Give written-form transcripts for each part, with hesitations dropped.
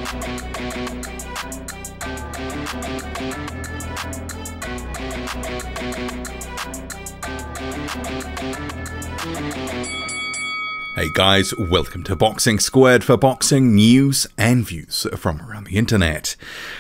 Hey guys, welcome to Boxing Squared for boxing news and views from around the internet.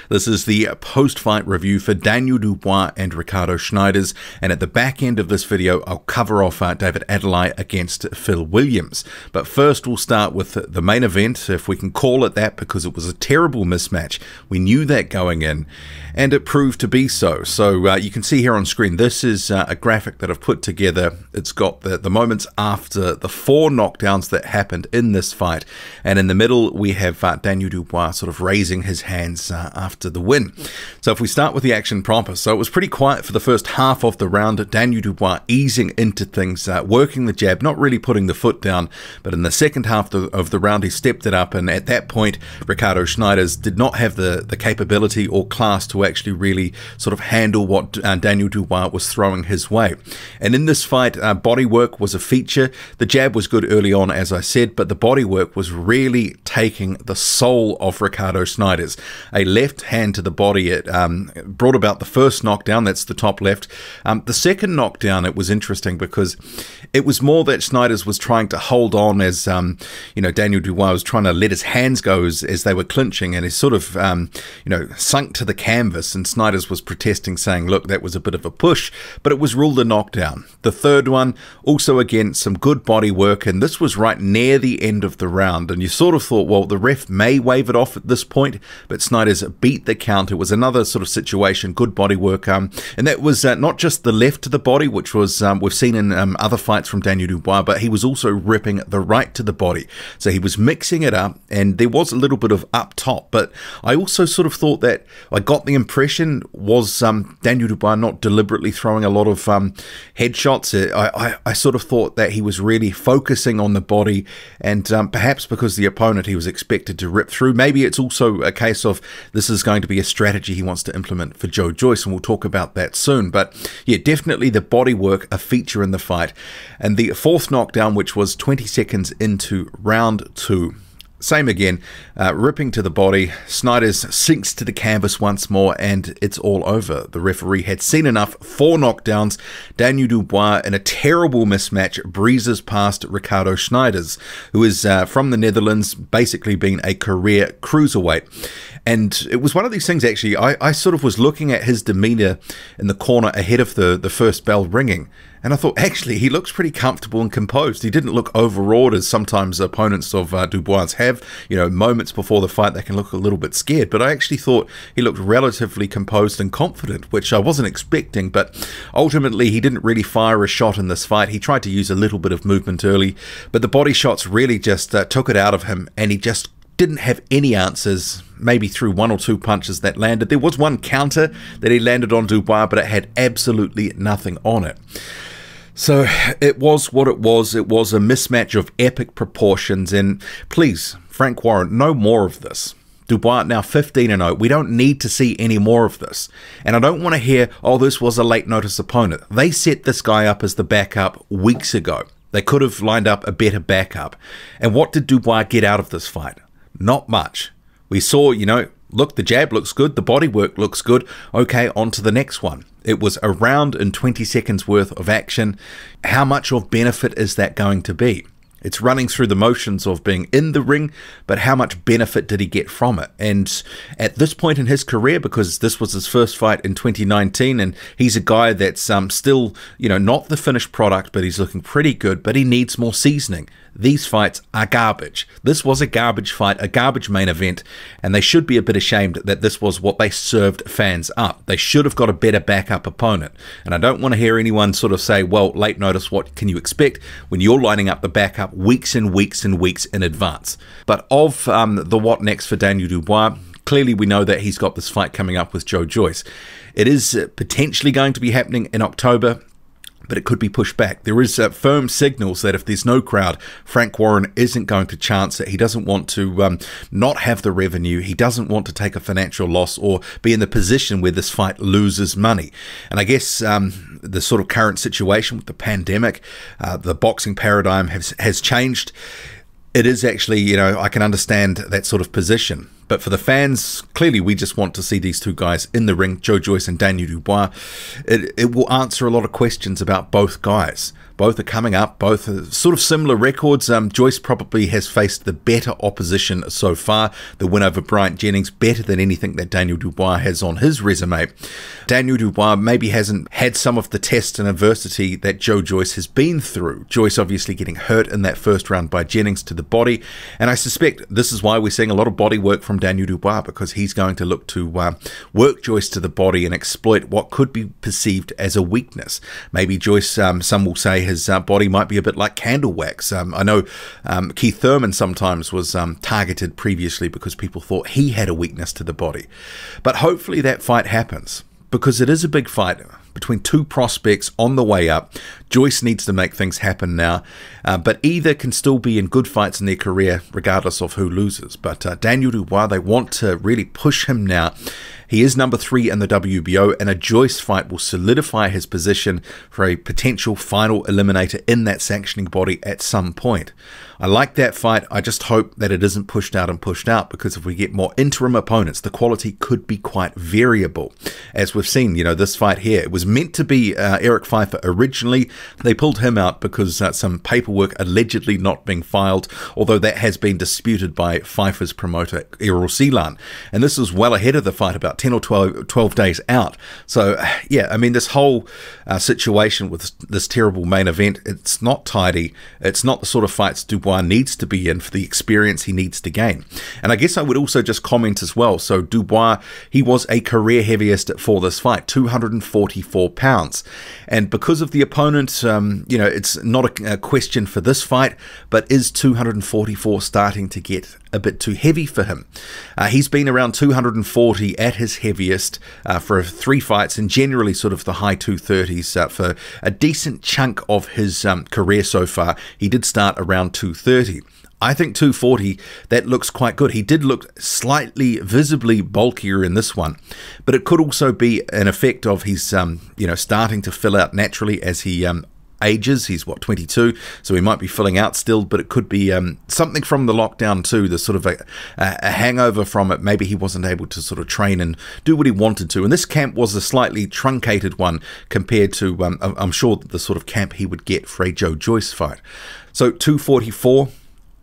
This is the post-fight review for Daniel Dubois and Ricardo Snijders, and at the back end of this video I'll cover off David Adeleye against Phil Williams. But first we'll start with the main event, if we can call it that, because it was a terrible mismatch. We knew that going in, and it proved to be so. So you can see here on screen, this is a graphic that I've put together. It's got the moments after the 4 knockdowns that happened in this fight, and in the middle we have Daniel Dubois sort of raising his hands after the win. So if we start with the action proper, so it was pretty quiet for the first half of the round. Daniel Dubois easing into things, working the jab, not really putting the foot down, but in the second half of the round he stepped it up, and at that point Ricardo Snijders did not have the capability or class to actually really sort of handle what Daniel Dubois was throwing his way. And in this fight, body work was a feature. The jab was good early on, as I said, but the body work was really taking the soul of Ricardo Snijders. A left hand to the body, it brought about the first knockdown, that's the top left. The second knockdown, it was interesting because it was more that Snijders was trying to hold on as, you know, Daniel Dubois was trying to let his hands go as they were clinching, and he sort of, you know, sunk to the canvas, and Snijders was protesting, saying, look, that was a bit of a push, but it was ruled a knockdown. The third one, also again, some good body work, and this was right near the end of the round, and you sort of thought, well, the ref may wave it off at this point, but Snijders beat the count. It was another sort of situation, good body work, and that was not just the left to the body, which was we've seen in other fights from Daniel Dubois, but he was also ripping the right to the body. So he was mixing it up, and there was a little bit of up top, but I also sort of thought that I got the impression was Daniel Dubois not deliberately throwing a lot of headshots. I sort of thought that he was really focusing on the body, and perhaps because the opponent he was expected to rip through. Maybe it's also a case of this is going to be a strategy he wants to implement for Joe Joyce, and we'll talk about that soon. But yeah, definitely the body work a feature in the fight. And the fourth knockdown, which was 20 seconds into round 2, same again, ripping to the body. Snijders sinks to the canvas once more, and it's all over. The referee had seen enough. 4 knockdowns. Daniel Dubois, in a terrible mismatch, breezes past Ricardo Snijders, who is from the Netherlands, basically been a career cruiserweight. And it was one of these things, actually, I sort of was looking at his demeanor in the corner ahead of the first bell ringing, and I thought, actually, he looks pretty comfortable and composed. He didn't look overawed, as sometimes opponents of Dubois have. You know, moments before the fight, they can look a little bit scared. But I actually thought he looked relatively composed and confident, which I wasn't expecting. But ultimately, he didn't really fire a shot in this fight. He tried to use a little bit of movement early, but the body shots really just took it out of him, and he just didn't have any answers. Maybe threw 1 or 2 punches that landed. There was one counter that he landed on Dubois, but it had absolutely nothing on it. So it was what it was. It was a mismatch of epic proportions, and please, Frank Warren, no more of this. Dubois now 15-0. We don't need to see any more of this. And I don't want to hear, oh, this was a late notice opponent. They set this guy up as the backup weeks ago. They could have lined up a better backup. And what did Dubois get out of this fight? Not much. We saw, you know, look, the jab looks good, the body work looks good. Okay, on to the next one. It was a round and 20 seconds worth of action. How much of benefit is that going to be? It's running through the motions of being in the ring, but how much benefit did he get from it? And at this point in his career, because this was his first fight in 2019, and he's a guy that's still, you know, not the finished product, but he's looking pretty good, but he needs more seasoning. These fights are garbage. This was a garbage fight, a garbage main event, and they should be a bit ashamed that this was what they served fans up. They should have got a better backup opponent. And I don't want to hear anyone sort of say, well, late notice, what can you expect when you're lining up the backup weeks and weeks and weeks in advance? But of the what next for Daniel Dubois, clearly we know that he's got this fight coming up with Joe Joyce. It is potentially going to be happening in October, but it could be pushed back. There is firm signals that if there's no crowd, Frank Warren isn't going to chance it. He doesn't want to not have the revenue. He doesn't want to take a financial loss or be in the position where this fight loses money. And I guess the sort of current situation with the pandemic, the boxing paradigm has changed. It is actually, you know, I can understand that sort of position. But for the fans, clearly we just want to see these two guys in the ring, Joe Joyce and Daniel Dubois. It will answer a lot of questions about both guys. Both are coming up, both are sort of similar records. Joyce probably has faced the better opposition so far. The win over Bryant Jennings, better than anything that Daniel Dubois has on his resume. Daniel Dubois maybe hasn't had some of the tests and adversity that Joe Joyce has been through. Joyce obviously getting hurt in that first round by Jennings to the body. And I suspect this is why we're seeing a lot of body work from Daniel Dubois, because he's going to look to work Joyce to the body and exploit what could be perceived as a weakness. Maybe Joyce, some will say, his body might be a bit like candle wax. I know Keith Thurman sometimes was targeted previously because people thought he had a weakness to the body. But hopefully that fight happens, because it is a big fight between two prospects on the way up. Joyce needs to make things happen now, but either can still be in good fights in their career regardless of who loses. But Daniel Dubois, they want to really push him now. He is number 3 in the WBO, and a Joyce fight will solidify his position for a potential final eliminator in that sanctioning body at some point. I like that fight. I just hope that it isn't pushed out, because if we get more interim opponents, the quality could be quite variable. As we've seen, this fight here, it was meant to be Eric Pfeiffer originally. They pulled him out because some paperwork allegedly not being filed, although that has been disputed by Pfeiffer's promoter, Errol Seelan. And this is well ahead of the fight, about 10 or 12 days out. So, yeah, I mean, this whole situation with this terrible main event, it's not tidy. It's not the sort of fights Dubois needs to be in for the experience he needs to gain. And I guess I would also just comment as well. So Dubois, he was a career heaviest for this fight, 244 pounds. And because of the opponent, it's not a question for this fight, but is 244 starting to get a bit too heavy for him? He's been around 240 at his heaviest for 3 fights, and generally sort of the high 230s for a decent chunk of his career so far. He did start around 230. I think 240, that looks quite good. He did look slightly visibly bulkier in this one, but it could also be an effect of his starting to fill out naturally as he ages. He's 22, so he might be filling out still, but it could be something from the lockdown too, the sort of a hangover from it. Maybe he wasn't able to sort of train and do what he wanted to, and this camp was a slightly truncated one compared to I'm sure the sort of camp he would get for a Joe Joyce fight. So 244,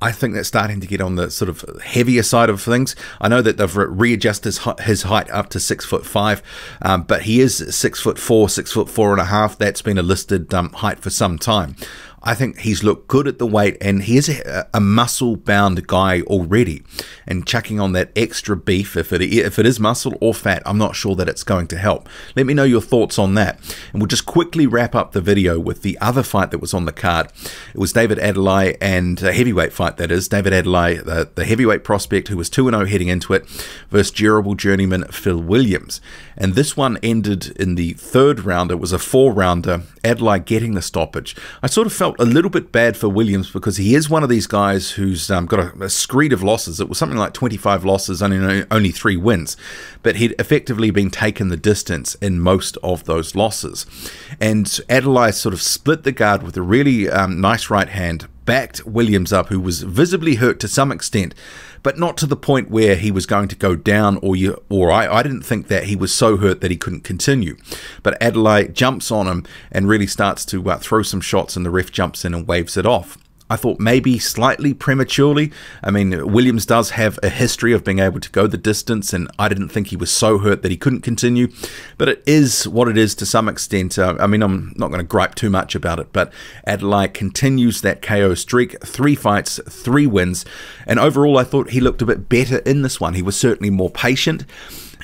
I think that's starting to get on the sort of heavier side of things. I know that they've readjusted his height up to 6'5", but he is 6'4", 6'4.5". That's been a listed height for some time. I think he's looked good at the weight, and he is a muscle-bound guy already. And chucking on that extra beef, if it is muscle or fat, I'm not sure that it's going to help. Let me know your thoughts on that. And we'll just quickly wrap up the video with the other fight that was on the card. It was David Adeleye, and a heavyweight fight, that is. David Adeleye, the heavyweight prospect who was 2-0 heading into it, versus durable journeyman Phil Williams. And this one ended in the 3rd round. It was a 4-rounder, Adeleye getting the stoppage. I sort of felt a little bit bad for Williams, because he is one of these guys who's got a screed of losses. It was something like 25 losses, only 3 wins, but he'd effectively been taken the distance in most of those losses. And Adeleye sort of split the guard with a really nice right hand, backed Williams up, who was visibly hurt to some extent, but not to the point where he was going to go down, I didn't think that he was so hurt that he couldn't continue. But Adeleye jumps on him and really starts to throw some shots, and the ref jumps in and waves it off. I thought maybe slightly prematurely. I mean, Williams does have a history of being able to go the distance, and I didn't think he was so hurt that he couldn't continue. But it is what it is to some extent. I mean, I'm not going to gripe too much about it, but Adeleye continues that KO streak. 3 fights, 3 wins. And overall, I thought he looked a bit better in this one. He was certainly more patient.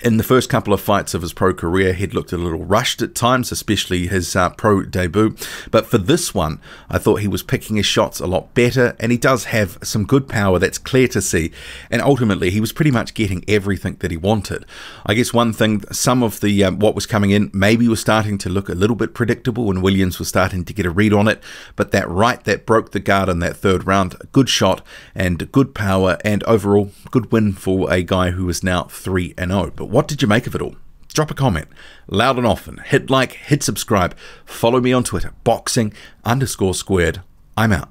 In the first couple of fights of his pro career, he'd looked a little rushed at times, especially his pro debut. But for this one, I thought he was picking his shots a lot better, and he does have some good power, that's clear to see. And ultimately, he was pretty much getting everything that he wanted. I guess one thing, some of the what was coming in maybe was starting to look a little bit predictable, and Williams was starting to get a read on it. But that right that broke the guard in that 3rd round, a good shot and good power, and overall, good win for a guy who is now 3-0. But what did you make of it all? Drop a comment, loud and often. Hit like, hit subscribe. Follow me on Twitter, boxing_squared. I'm out.